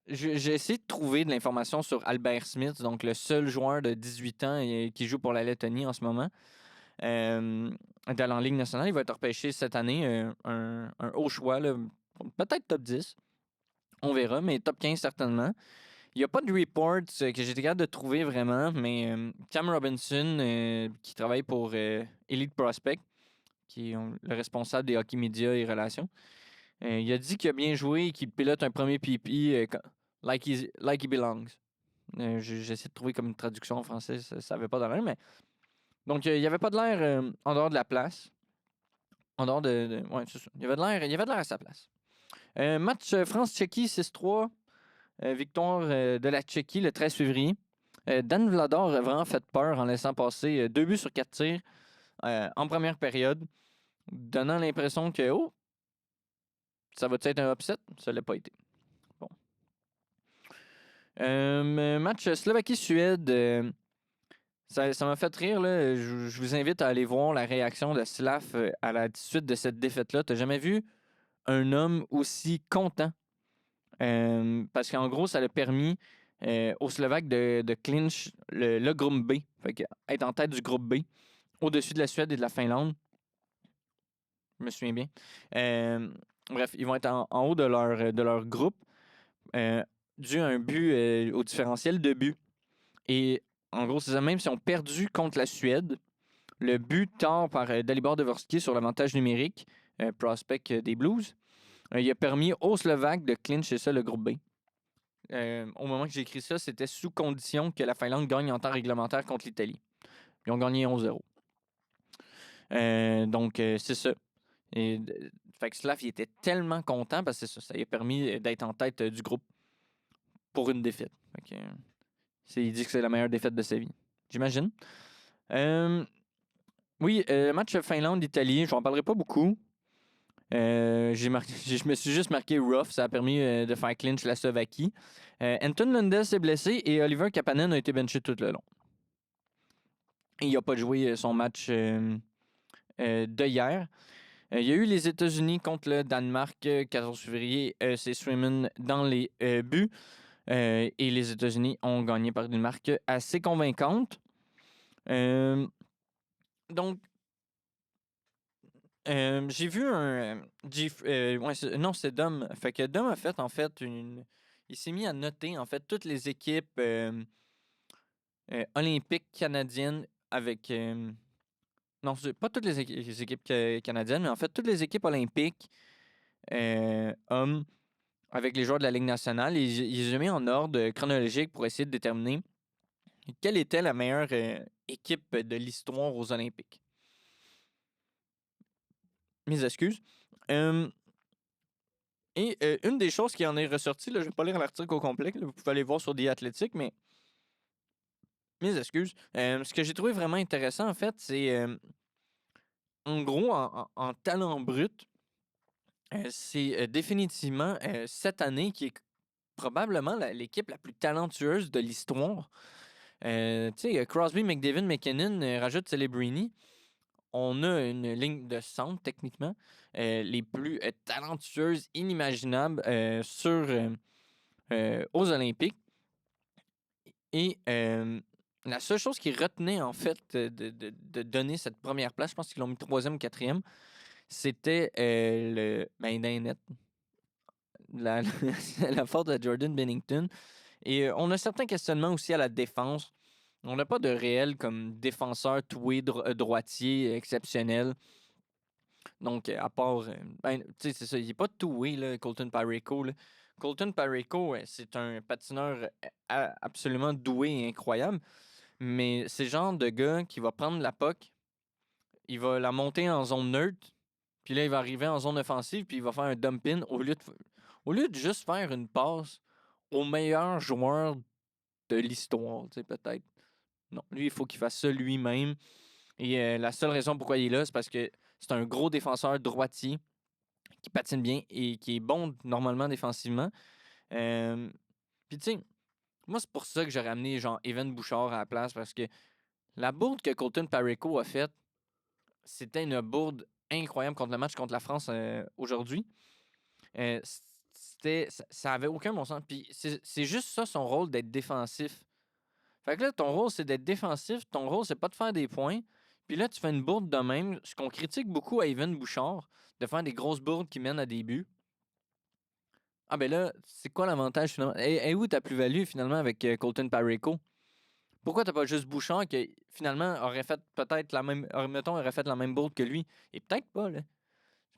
J'ai essayé de trouver de l'information sur Albert Smith, donc le seul joueur de 18 ans qui joue pour la Lettonie en ce moment. Dans la Ligue nationale, il va être repêché cette année, un haut choix, là, peut-être top 10. On verra, mais top 15 certainement. Il n'y a pas de report que j'étais capable de trouver vraiment, mais Cam Robinson, qui travaille pour Elite Prospect, qui est le responsable des hockey médias et relations, il a dit qu'il a bien joué et qu'il pilote un premier PP like he belongs. J'essaie de trouver comme une traduction en français, ça n'avait pas d'allure, mais... Donc, il n'y avait pas de l'air en dehors de la place. En dehors de... Ouais, c'est ça. Il y avait de l'air à sa place. Match France-Tchéquie 6-3. Victoire de la Tchéquie le 13 février. Dan Vladar a vraiment fait peur en laissant passer 2 buts sur 4 tirs en première période, donnant l'impression que ça va être un upset. Ça ne l'a pas été. Bon. Match Slovaquie-Suède. Ça m'a fait rire. Là. Je vous invite à aller voir la réaction de Slav à la suite de cette défaite-là. Tu n'as jamais vu un homme aussi content? Parce qu'en gros, ça a permis aux Slovaques de clinch le groupe B. Fait que être en tête du groupe B, au-dessus de la Suède et de la Finlande. Je me souviens bien. Bref, ils vont être en haut de leur groupe, dû à un but au différentiel de but. Et en gros, c'est ça, même s'ils ont perdu contre la Suède, le but tard par Dalibor Dvorsky sur l'avantage numérique, prospect des Blues, il a permis aux Slovaques de clincher ça, le groupe B. Au moment que j'ai écrit ça, c'était sous condition que la Finlande gagne en temps réglementaire contre l'Italie. Ils ont gagné 11-0. Donc, c'est ça. Fait que Slav, il était tellement content parce que ça lui a permis d'être en tête du groupe pour une défaite. Fait que, il dit que c'est la meilleure défaite de sa vie. J'imagine. Oui, le match Finlande-Italie, je n'en parlerai pas beaucoup. Je me suis juste marqué rough. Ça a permis de faire clinch la Slovaquie. Anton Lundell est blessé et Oliver Kapanen a été benché tout le long. Il n'a pas joué son match de hier. Il y a eu les États-Unis contre le Danemark, 14 février. C'est Swimmen dans les buts. Et les États-Unis ont gagné par une marque assez convaincante. Donc, j'ai vu un... non, c'est Dom. Fait que Dom a fait, en fait, il s'est mis à noter, en fait, toutes les équipes olympiques canadiennes avec... non, pas toutes les équipes canadiennes, mais en fait, toutes les équipes olympiques hommes avec les joueurs de la Ligue nationale. Ils les ont mis en ordre chronologique pour essayer de déterminer quelle était la meilleure équipe de l'histoire aux Olympiques. Mes excuses. Et une des choses qui en est ressortie, là, je ne vais pas lire l'article au complet, là, vous pouvez aller voir sur The Athletic, mais mes excuses. Ce que j'ai trouvé vraiment intéressant, en fait, c'est en gros, en talent brut, c'est définitivement cette année qui est probablement l'équipe la plus talentueuse de l'histoire. Tu sais, Crosby, McDavid, McKinnon, rajoute Celebrini. On a une ligne de centre, techniquement, les plus talentueuses inimaginables aux Olympiques. Et la seule chose qui retenait, en fait, de donner cette première place, je pense qu'ils l'ont mis 3e ou 4e, c'était dans les nets. La faute de Jordan Binnington. Et on a certains questionnements aussi à la défense. On n'a pas de réel comme défenseur toué droitier exceptionnel. Donc, à part... tu sais, c'est ça. Il n'est pas toué, là, Colton Parayko. Là. Colton Parayko, c'est un patineur absolument doué et incroyable. Mais c'est le genre de gars qui va prendre la puck, il va la monter en zone neutre, puis là, il va arriver en zone offensive, puis il va faire un dump-in au lieu de juste faire une passe au meilleur joueur de l'histoire, tu sais, peut-être. Non, lui, il faut qu'il fasse ça lui-même. Et la seule raison pourquoi il est là, c'est parce que c'est un gros défenseur droitier qui patine bien et qui est bon normalement défensivement. Puis tu sais, moi, c'est pour ça que j'ai ramené genre Evan Bouchard à la place, parce que la bourde que Colton Parayko a faite, c'était une bourde incroyable contre le match contre la France aujourd'hui. Ça avait aucun bon sens. Puis c'est juste ça son rôle, d'être défensif. Fait que là, ton rôle, c'est d'être défensif. Ton rôle, c'est pas de faire des points. Puis là, tu fais une bourde de même. Ce qu'on critique beaucoup à Evan Bouchard, de faire des grosses bourdes qui mènent à des buts. Ah ben là, c'est quoi l'avantage finalement? Et où ta plus-value finalement avec Colton Parayko? Pourquoi t'as pas juste Bouchard qui finalement aurait fait peut-être la même. Mettons, aurait fait la même bourde que lui? Et peut-être pas, là.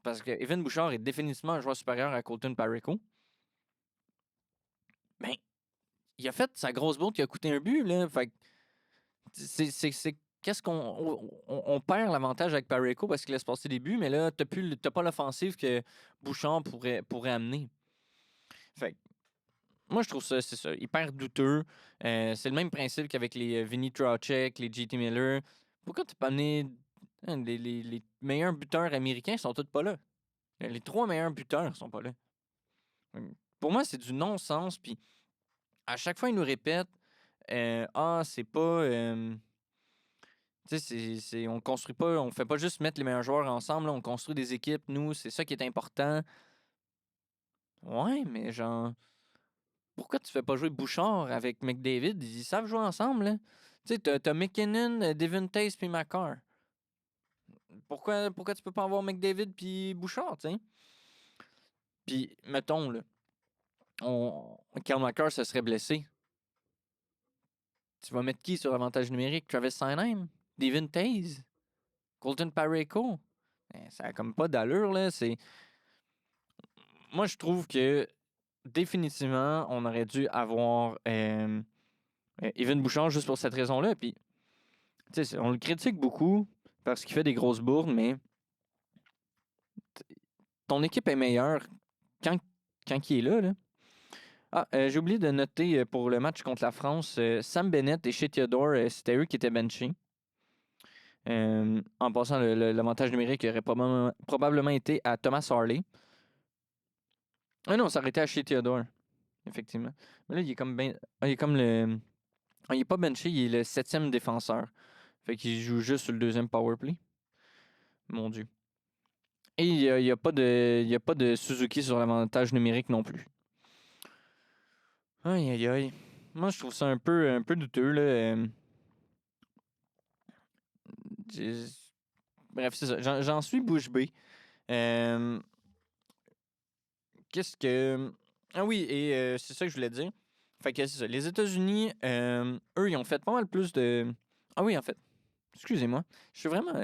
Parce que Evan Bouchard est définitivement un joueur supérieur à Colton Parayko. Ben, il a fait sa grosse bourde qui a coûté un but, là. Fait que c'est qu'est-ce on perd l'avantage avec Parayko parce qu'il laisse passer des buts, mais là, t'as pas l'offensive que Bouchard pourrait amener. Fait que, moi, je trouve ça, c'est ça, hyper douteux. C'est le même principe qu'avec les Vinny Trocheck, les JT Miller. Pourquoi t'as pas amené les meilleurs buteurs américains sont tous pas là? Les 3 meilleurs buteurs sont pas là. Pour moi, c'est du non-sens. Puis à chaque fois, ils nous répètent c'est pas. Tu sais, on construit pas, on fait pas juste mettre les meilleurs joueurs ensemble, là, on construit des équipes, nous, c'est ça qui est important. Ouais, mais genre, pourquoi tu fais pas jouer Bouchard avec McDavid? Ils savent jouer ensemble, là. Tu sais, t'as McKinnon, Devin Tace puis Makar. Pourquoi tu peux pas avoir McDavid puis Bouchard, tu sais? Puis, mettons, là, Kyle Makar se serait blessé. Tu vas mettre qui sur l'avantage numérique? Travis Sanheim? Devin Taze? Colton Parayko? Ça a comme pas d'allure, là. Moi, je trouve que définitivement, on aurait dû avoir Evan Bouchard juste pour cette raison-là. Puis, tu sais, on le critique beaucoup parce qu'il fait des grosses bourdes, mais ton équipe est meilleure quand il est là, là. J'ai oublié de noter pour le match contre la France, Sam Bennett et Shea Theodore, c'était eux qui étaient benchés. En passant, l'avantage numérique aurait probablement été à Thomas Harley. Ah non, ça aurait été à Shea Theodore, effectivement. Mais là, il est comme il est comme le. Il est pas benché, il est le 7e défenseur. Fait qu'il joue juste sur le 2e powerplay. Mon Dieu. Et il y a pas de Suzuki sur l'avantage numérique non plus. Aïe, aïe, aïe. Moi, je trouve ça un peu douteux, là. Bref, c'est ça. J'en suis bouche bée. Qu'est-ce que... Ah oui, et c'est ça que je voulais dire. Fait que c'est ça. Les États-Unis, eux, ils ont fait pas mal plus de... Ah oui, en fait. Excusez-moi. Je suis vraiment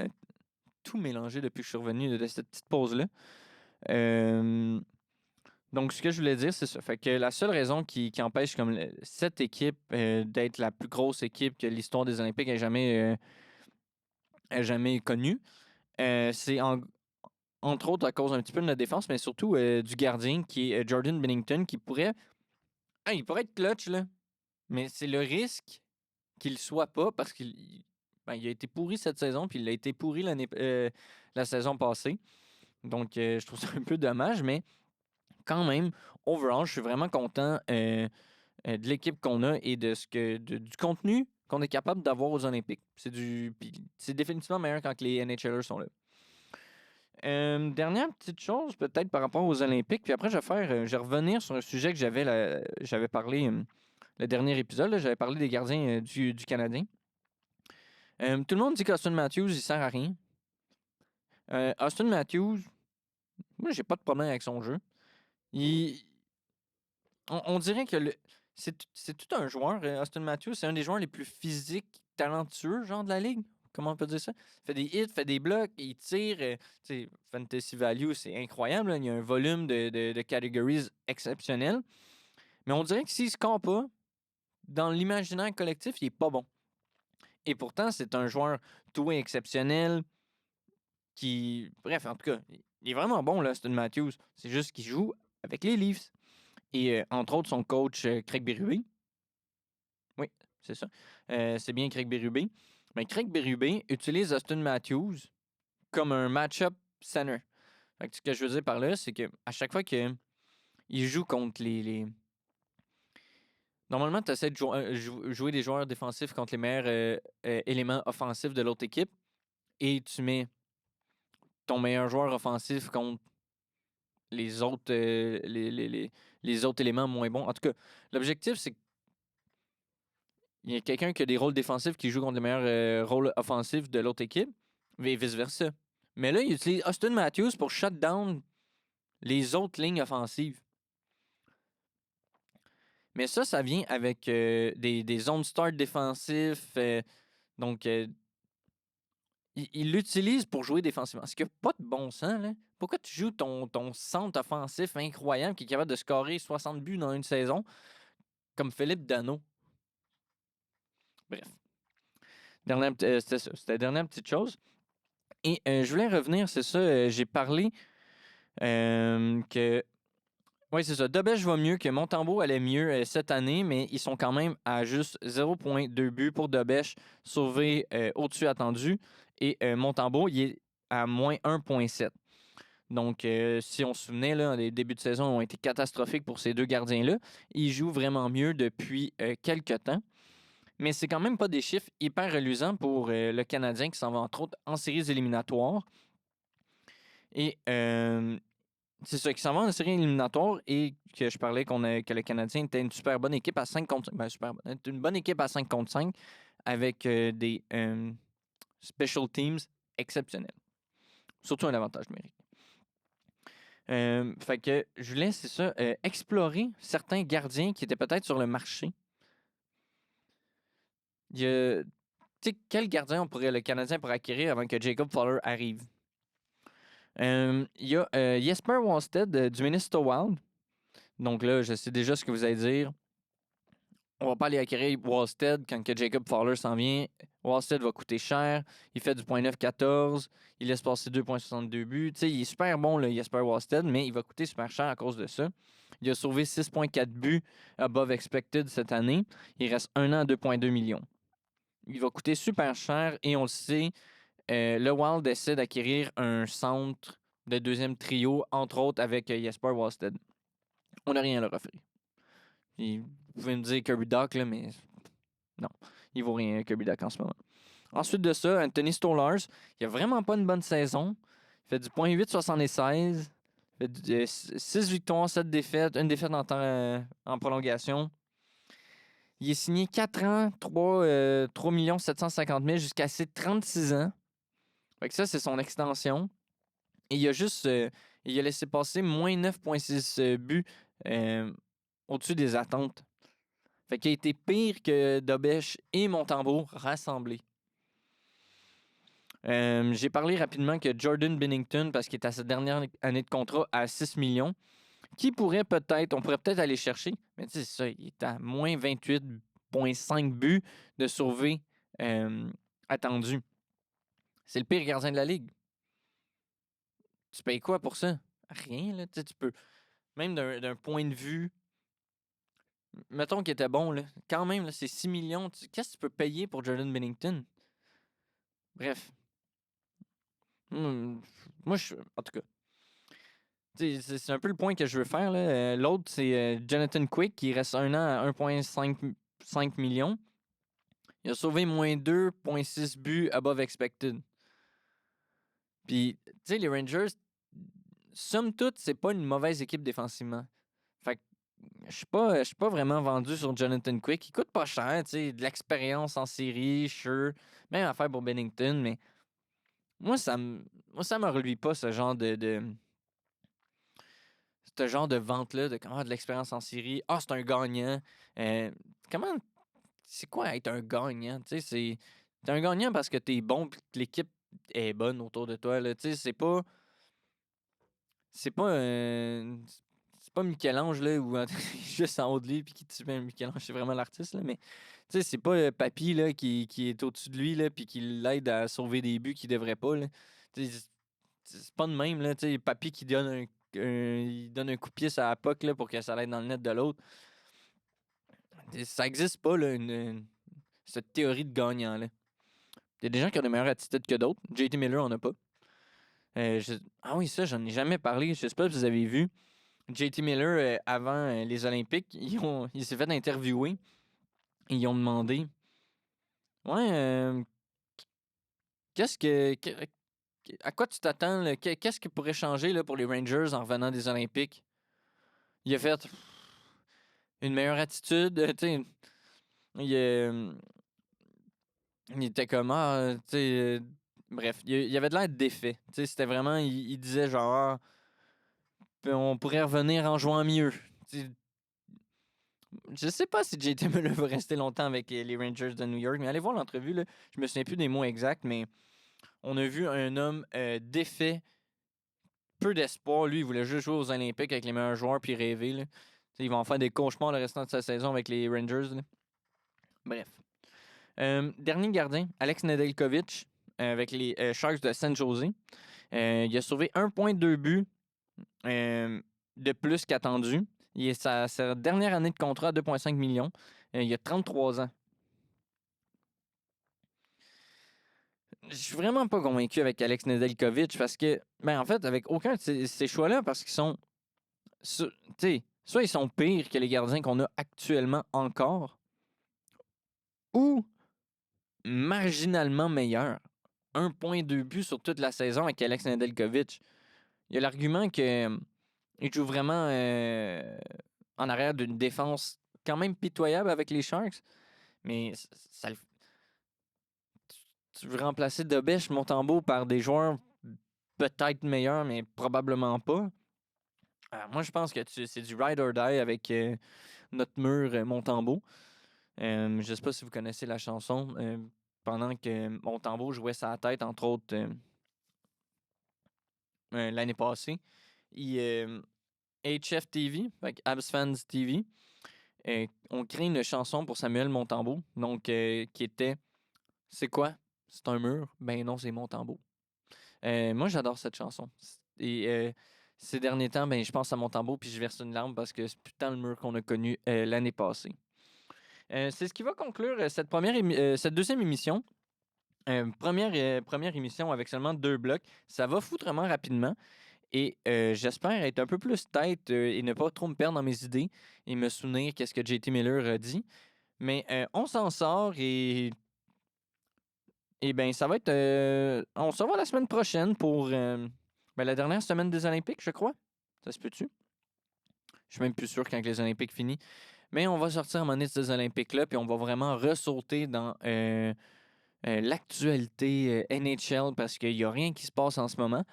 tout mélangé depuis que je suis revenu de cette petite pause-là. Donc, ce que je voulais dire, c'est ça. Fait que la seule raison qui empêche comme cette équipe d'être la plus grosse équipe que l'histoire des Olympiques ait jamais connue, c'est entre autres à cause un petit peu de la défense, mais surtout du gardien qui est Jordan Binnington, qui pourrait... il pourrait être clutch, là. Mais c'est le risque qu'il soit pas parce qu'il a été pourri cette saison, puis il a été pourri la saison passée. Donc, je trouve ça un peu dommage, mais quand même, overall, je suis vraiment content de l'équipe qu'on a et de du contenu qu'on est capable d'avoir aux Olympiques. C'est définitivement meilleur quand les NHLers sont là. Dernière petite chose, peut-être par rapport aux Olympiques, puis après, je vais revenir sur un sujet que j'avais parlé le dernier épisode. J'avais parlé des gardiens du Canadien. Tout le monde dit qu'Auston Matthews, il sert à rien. Auston Matthews, moi, j'ai pas de problème avec son jeu. On dirait que c'est tout un joueur. Auston Matthews, c'est un des joueurs les plus physiques, talentueux, genre de la ligue. Comment on peut dire ça? Il fait des hits, fait des blocs, il tire. Fantasy value, c'est incroyable. Là. Il y a un volume de categories exceptionnel. Mais on dirait que s'il ne score pas, dans l'imaginaire collectif, il n'est pas bon. Et pourtant, c'est un joueur tout exceptionnel qui. Bref, en tout cas, il est vraiment bon, là, Auston Matthews. C'est juste qu'il joue avec les Leafs. Et entre autres, son coach, Craig Berube. Oui, c'est ça. C'est bien Craig Berube. Mais Craig Berube utilise Auston Matthews comme un match-up center. Fait que ce que je veux dire par là, c'est qu'à chaque fois qu'il joue contre les... Normalement, tu essaies de jouer des joueurs défensifs contre les meilleurs éléments offensifs de l'autre équipe et tu mets ton meilleur joueur offensif contre les autres, les autres éléments moins bons. En tout cas, l'objectif, c'est qu'il y a quelqu'un qui a des rôles défensifs qui joue contre les meilleurs rôles offensifs de l'autre équipe et vice-versa. Mais là, il utilise Auston Matthews pour shut down les autres lignes offensives. Mais ça vient avec des zones start défensifs. Donc, il l'utilise pour jouer défensivement. Ce qui n'a pas de bon sens, là. Pourquoi tu joues ton centre offensif incroyable qui est capable de scorer 60 buts dans une saison, comme Philippe Danault? Bref. C'était ça. C'était la dernière petite chose. Et je voulais revenir, c'est ça, j'ai parlé que... Oui, c'est ça. Dobèche va mieux, que Montembeault allait mieux cette année, mais ils sont quand même à juste 0,2 buts pour Dobèche, sauvé au-dessus attendu. Et Montembeault, il est à moins 1,7. Donc, si on se souvenait, là, les débuts de saison ont été catastrophiques pour ces deux gardiens-là. Ils jouent vraiment mieux depuis quelques temps. Mais c'est quand même pas des chiffres hyper reluisants pour le Canadien qui s'en va entre autres en séries éliminatoires. Et c'est ça, qui s'en va en séries éliminatoires et que je parlais que le Canadien était une super bonne équipe à 5 contre 5. Ben, super bonne. Une bonne équipe à 5 contre 5 avec des special teams exceptionnels. Surtout un avantage numérique. Fait que je voulais, c'est ça, explorer certains gardiens qui étaient peut-être sur le marché. Tu sais, quel gardien le Canadien pourrait acquérir avant que Jacob Fowler arrive? Il y a Jesper Wallstedt du Minnesota Wild. Donc là, je sais déjà ce que vous allez dire. On va pas aller acquérir Wallstedt quand que Jacob Fowler s'en vient. Wallstedt va coûter cher. Il fait du .914. Il laisse passer 2,62 buts. Tu sais, il est super bon, le Jesper Wallstedt, mais il va coûter super cher à cause de ça. Il a sauvé 6,4 buts above expected cette année. Il reste 1 an à 2,2 millions. Il va coûter super cher et on le sait, le Wild essaie d'acquérir un centre de deuxième trio, entre autres avec Jesper Wallstedt. On n'a rien à leur offrir. Vous pouvez me dire Kirby Dach, là, mais non, il vaut rien Kirby Dach en ce moment. Ensuite de ça, Anthony Stolarz, il a vraiment pas une bonne saison. Il fait du .876, il fait 6 victoires, 7 défaites, une défaite en prolongation. Il est signé 4 ans, 3 750 000 jusqu'à ses 36 ans. Fait que ça, c'est son extension. Et il a laissé passer moins 9,6 buts au-dessus des attentes. Fait qu'il a été pire que Dobèche et Montembeault rassemblés. J'ai parlé rapidement que Jordan Binnington, parce qu'il est à sa dernière année de contrat à 6 millions, on pourrait peut-être aller chercher, mais tu sais, c'est ça, il est à moins 28,5 buts de sauver attendu. C'est le pire gardien de la Ligue. Tu payes quoi pour ça? Rien, là. Tu peux, même d'un point de vue, mettons qu'il était bon, là. Quand même, là, c'est 6 millions. Qu'est-ce que tu peux payer pour Jordan Binnington? Bref. Moi, en tout cas, c'est un peu le point que je veux faire, là. L'autre, c'est Jonathan Quick, qui reste 1 an à 1,5 millions. Il a sauvé moins 2,6 buts above expected. Puis, tu sais, les Rangers, somme toute, c'est pas une mauvaise équipe défensivement. Fait que je suis pas vraiment vendu sur Jonathan Quick. Il coûte pas cher, tu sais, de l'expérience en série, sure. Même affaire pour Bennington, mais moi, ça me reluit pas ce genre ce genre de vente-là, de l'expérience en série. Ah, c'est un gagnant. Comment. C'est quoi être un gagnant? Tu sais, t'es un gagnant parce que t'es bon et que l'équipe est bonne autour de toi. Là. Tu sais, c'est pas. C'est pas un. C'est pas Michel-Ange, là, ou juste en haut de lui, puis qui tue Michel-Ange, c'est vraiment l'artiste, là, mais tu sais, c'est pas Papy, là, qui est au-dessus de lui, là, puis qui l'aide à sauver des buts qu'il devrait pas, là. Tu sais, c'est pas de même, là, tu sais, Papy qui donne il donne un coup de pied sur la puck, là, pour que ça aille dans le net de l'autre. Ça existe pas, là, cette théorie de gagnant, là. Il y a des gens qui ont des meilleures attitudes que d'autres. JT Miller en a pas. Ah oui, ça, j'en ai jamais parlé. Je sais pas si vous avez vu. JT Miller, avant les Olympiques, il s'est fait interviewer. Et ils ont demandé, ouais, à quoi tu t'attends? Là? Qu'est-ce qui pourrait changer là, pour les Rangers en revenant des Olympiques? Il a fait une meilleure attitude. Tu sais, il, il était comme, tu sais, bref, il avait de l'air défait. Tu sais, c'était vraiment, il disait genre, on pourrait revenir en jouant mieux. Tu sais, je sais pas si JT Miller veut rester longtemps avec les Rangers de New York, mais allez voir l'entrevue. Là. Je me souviens plus des mots exacts, mais on a vu un homme défait, peu d'espoir. Lui, il voulait juste jouer aux Olympiques avec les meilleurs joueurs puis rêver. Là. Il va en faire des cauchemars le restant de sa saison avec les Rangers. Là. Bref. Dernier gardien, Alex Nedeljkovic, avec les Sharks de San Jose. Il a sauvé 1,2 buts de plus qu'attendu. Il est sa dernière année de contrat à 2,5 millions. Il a 33 ans. Je suis vraiment pas convaincu avec Alex Nedeljkovic parce que, en fait, avec aucun de ces choix-là, parce qu'ils sont. Soit ils sont pires que les gardiens qu'on a actuellement encore, ou marginalement meilleurs. 1,2 buts sur toute la saison avec Alex Nedeljkovic. Il y a l'argument qu'il joue vraiment en arrière d'une défense quand même pitoyable avec les Sharks, mais tu veux remplacer Dobèche, Montembeault par des joueurs peut-être meilleurs, mais probablement pas. Moi, je pense que c'est du ride or die avec notre mur Montembeault. Je sais pas si vous connaissez la chanson. Pendant que Montembeault jouait sa tête, entre autres, l'année passée. HFTV, avec Abs Fans TV, on crée une chanson pour Samuel Montembeault, donc qui était C'est quoi? C'est un mur? Ben non, c'est Montembeault. Moi, j'adore cette chanson. Et ces derniers temps, je pense à Montembeault puis je verse une larme parce que c'est putain le mur qu'on a connu l'année passée. C'est ce qui va conclure cette deuxième émission. Première émission avec seulement 2 blocs. Ça va foutrement rapidement. Et j'espère être un peu plus tête et ne pas trop me perdre dans mes idées et me souvenir qu'est-ce que JT Miller a dit. Mais on s'en sort et ça va être... on se revoit la semaine prochaine pour la dernière semaine des Olympiques, je crois. Ça se peut-tu? Je suis même plus sûr quand les Olympiques finissent. Mais on va sortir à un moment donné de ces Olympiques-là puis on va vraiment ressauter dans l'actualité NHL parce qu'il n'y a rien qui se passe en ce moment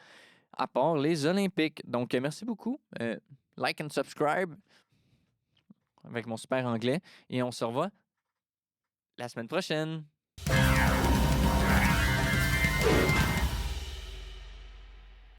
à part les Olympiques. Donc, merci beaucoup. Like and subscribe avec mon super anglais. Et on se revoit la semaine prochaine.